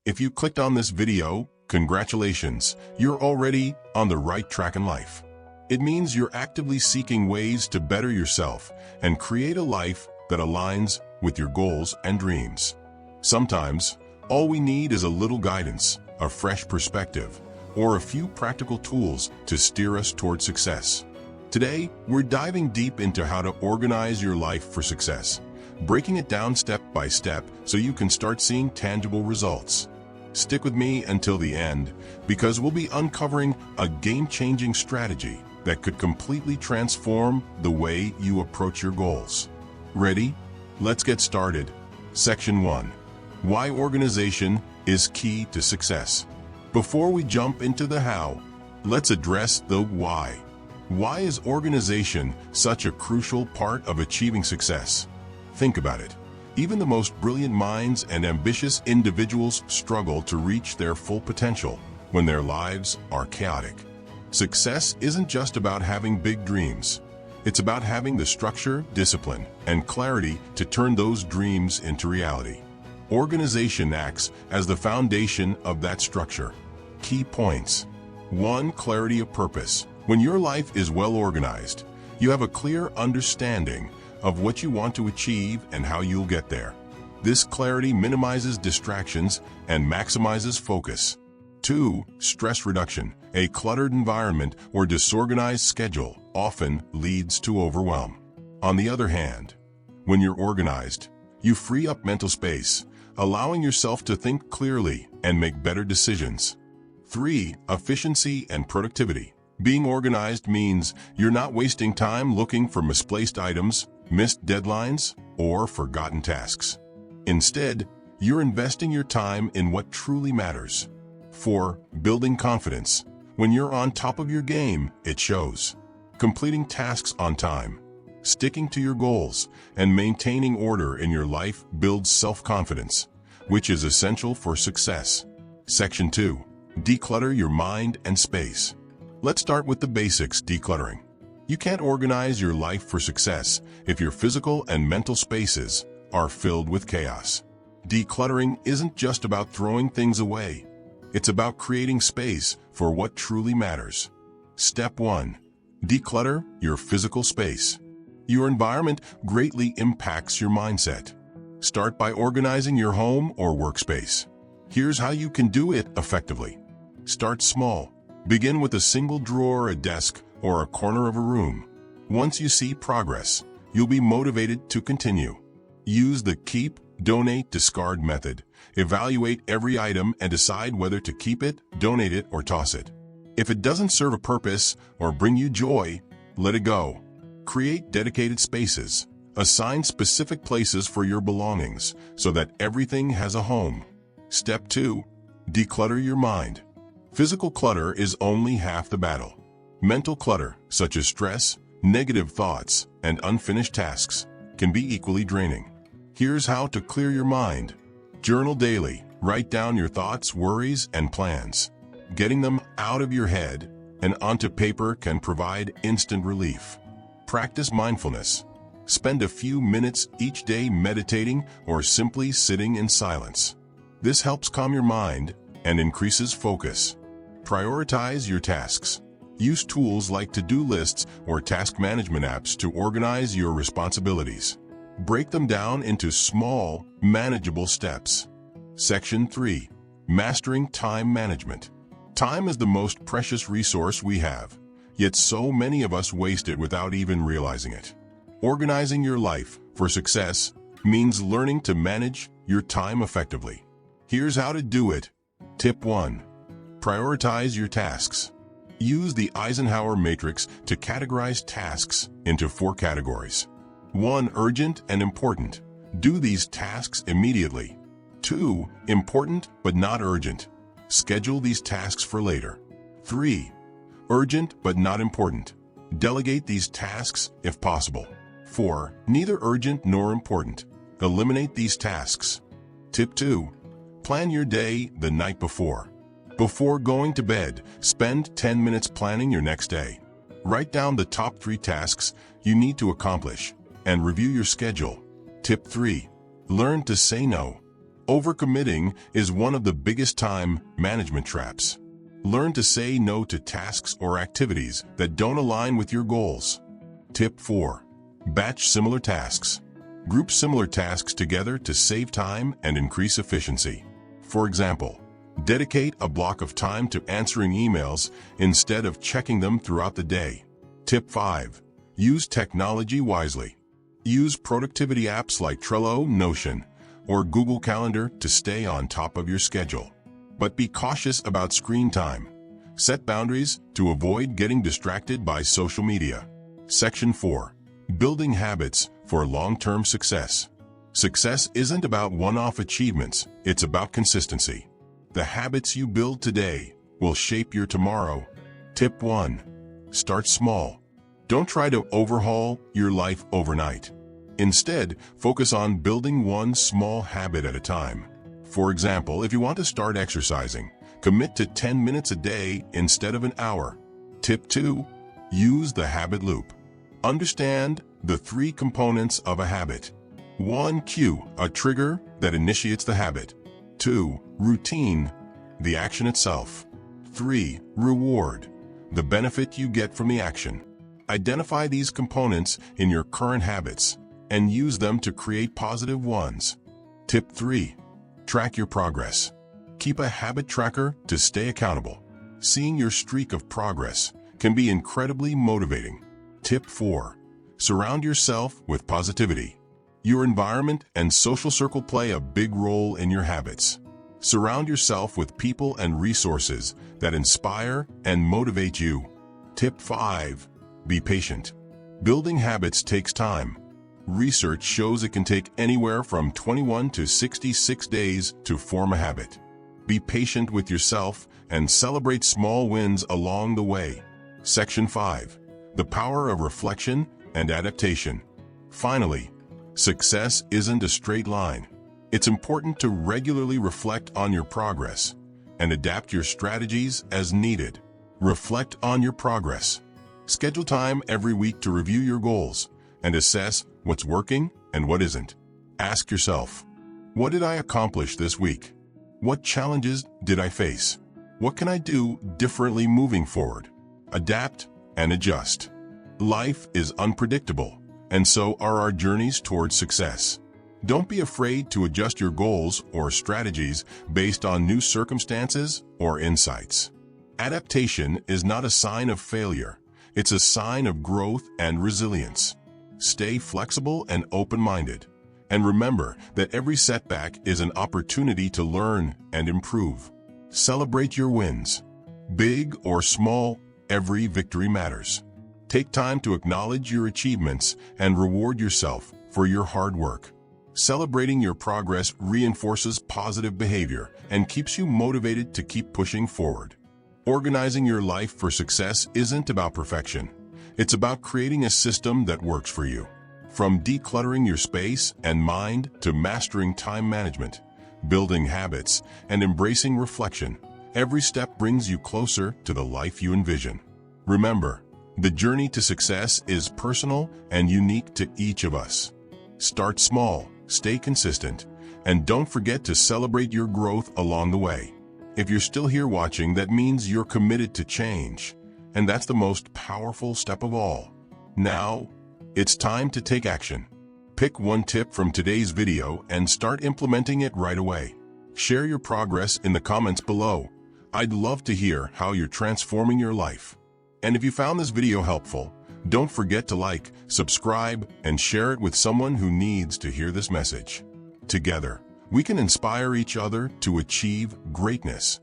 If you clicked on this video, congratulations, you're already on the right track in life. It means you're actively seeking ways to better yourself and create a life that aligns with your goals and dreams. Sometimes, all we need is a little guidance, a fresh perspective, or a few practical tools to steer us toward success. Today, we're diving deep into how to organize your life for success, breaking it down step by step so you can start seeing tangible results. Stick with me until the end, because we'll be uncovering a game-changing strategy that could completely transform the way you approach your goals. Ready? Let's get started. Section 1. Why organization is key to success. Before we jump into the how, let's address the why. Why is organization such a crucial part of achieving success? Think about it. Even the most brilliant minds and ambitious individuals struggle to reach their full potential when their lives are chaotic. Success isn't just about having big dreams. It's about having the structure, discipline, and clarity to turn those dreams into reality. Organization acts as the foundation of that structure. Key points. 1. Clarity of purpose. When your life is well organized, you have a clear understanding of what you want to achieve and how you'll get there. This clarity minimizes distractions and maximizes focus. 2. Stress reduction. A cluttered environment or disorganized schedule often leads to overwhelm. On the other hand, when you're organized, you free up mental space, allowing yourself to think clearly and make better decisions. 3. Efficiency and productivity. Being organized means you're not wasting time looking for misplaced items, missed deadlines, or forgotten tasks. Instead, you're investing your time in what truly matters. 4. Building confidence. When you're on top of your game, it shows. Completing tasks on time, sticking to your goals, and maintaining order in your life builds self-confidence, which is essential for success. Section 2. Declutter your mind and space. Let's start with the basics. Decluttering. You can't organize your life for success if your physical and mental spaces are filled with chaos. Decluttering isn't just about throwing things away. It's about creating space for what truly matters. Step 1. Declutter your physical space. Your environment greatly impacts your mindset. Start by organizing your home or workspace. Here's how you can do it effectively. Start small. Begin with a single drawer, a desk, or a corner of a room. Once you see progress, you'll be motivated to continue. Use the keep, donate, discard method. Evaluate every item and decide whether to keep it, donate it, or toss it. If it doesn't serve a purpose or bring you joy, let it go. Create dedicated spaces. Assign specific places for your belongings so that everything has a home. Step 2. Declutter your mind. Physical clutter is only half the battle. Mental clutter, such as stress, negative thoughts, and unfinished tasks, can be equally draining. Here's how to clear your mind. Journal daily. Write down your thoughts, worries, and plans. Getting them out of your head and onto paper can provide instant relief. Practice mindfulness. Spend a few minutes each day meditating or simply sitting in silence. This helps calm your mind and increases focus. Prioritize your tasks. Use tools like to-do lists or task management apps to organize your responsibilities. Break them down into small, manageable steps. Section 3. Mastering time management. Time is the most precious resource we have, yet so many of us waste it without even realizing it. Organizing your life for success means learning to manage your time effectively. Here's how to do it. Tip 1. Prioritize your tasks. Use the Eisenhower matrix to categorize tasks into 4 categories. 1. Urgent and important. Do these tasks immediately. 2. Important but not urgent. Schedule these tasks for later. 3. Urgent but not important. Delegate these tasks if possible. 4. Neither urgent nor important. Eliminate these tasks. Tip 2. Plan your day the night before. Before going to bed, spend 10 minutes planning your next day. Write down the top 3 tasks you need to accomplish and review your schedule. Tip 3. Learn to say no. Overcommitting is one of the biggest time management traps. Learn to say no to tasks or activities that don't align with your goals. Tip 4. Batch similar tasks. Group similar tasks together to save time and increase efficiency. For example, dedicate a block of time to answering emails instead of checking them throughout the day. Tip 5. Use technology wisely. Use productivity apps like Trello, Notion, or Google Calendar to stay on top of your schedule. But be cautious about screen time. Set boundaries to avoid getting distracted by social media. Section 4. Building habits for long-term success. Success isn't about one-off achievements, it's about consistency. The habits you build today will shape your tomorrow. Tip 1. Start small. Don't try to overhaul your life overnight. Instead, focus on building one small habit at a time. For example, if you want to start exercising, commit to 10 minutes a day instead of an hour. Tip 2. Use the habit loop. Understand the 3 components of a habit. 1. Cue, a trigger that initiates the habit. 2. Routine, the action itself. 3. Reward, the benefit you get from the action. Identify these components in your current habits and use them to create positive ones. Tip 3. Track your progress. Keep a habit tracker to stay accountable. Seeing your streak of progress can be incredibly motivating. Tip 4. Surround yourself with positivity. Your environment and social circle play a big role in your habits. Surround yourself with people and resources that inspire and motivate you. Tip 5. Be patient. Building habits takes time. Research shows it can take anywhere from 21 to 66 days to form a habit. Be patient with yourself and celebrate small wins along the way. Section 5. The power of reflection and adaptation. Finally, success isn't a straight line. It's important to regularly reflect on your progress and adapt your strategies as needed. Reflect on your progress. Schedule time every week to review your goals and assess what's working and what isn't. Ask yourself, what did I accomplish this week? What challenges did I face? What can I do differently moving forward? Adapt and adjust. Life is unpredictable, and so are our journeys towards success. Don't be afraid to adjust your goals or strategies based on new circumstances or insights. Adaptation is not a sign of failure. It's a sign of growth and resilience. Stay flexible and open-minded. And remember that every setback is an opportunity to learn and improve. Celebrate your wins. Big or small, every victory matters. Take time to acknowledge your achievements and reward yourself for your hard work. Celebrating your progress reinforces positive behavior and keeps you motivated to keep pushing forward. Organizing your life for success isn't about perfection. It's about creating a system that works for you. From decluttering your space and mind to mastering time management, building habits, and embracing reflection, every step brings you closer to the life you envision. Remember, the journey to success is personal and unique to each of us. Start small, stay consistent, and don't forget to celebrate your growth along the way. If you're still here watching, that means you're committed to change, and that's the most powerful step of all. Now, it's time to take action. Pick one tip from today's video and start implementing it right away. Share your progress in the comments below. I'd love to hear how you're transforming your life. And if you found this video helpful, don't forget to like, subscribe, and share it with someone who needs to hear this message. Together, we can inspire each other to achieve greatness.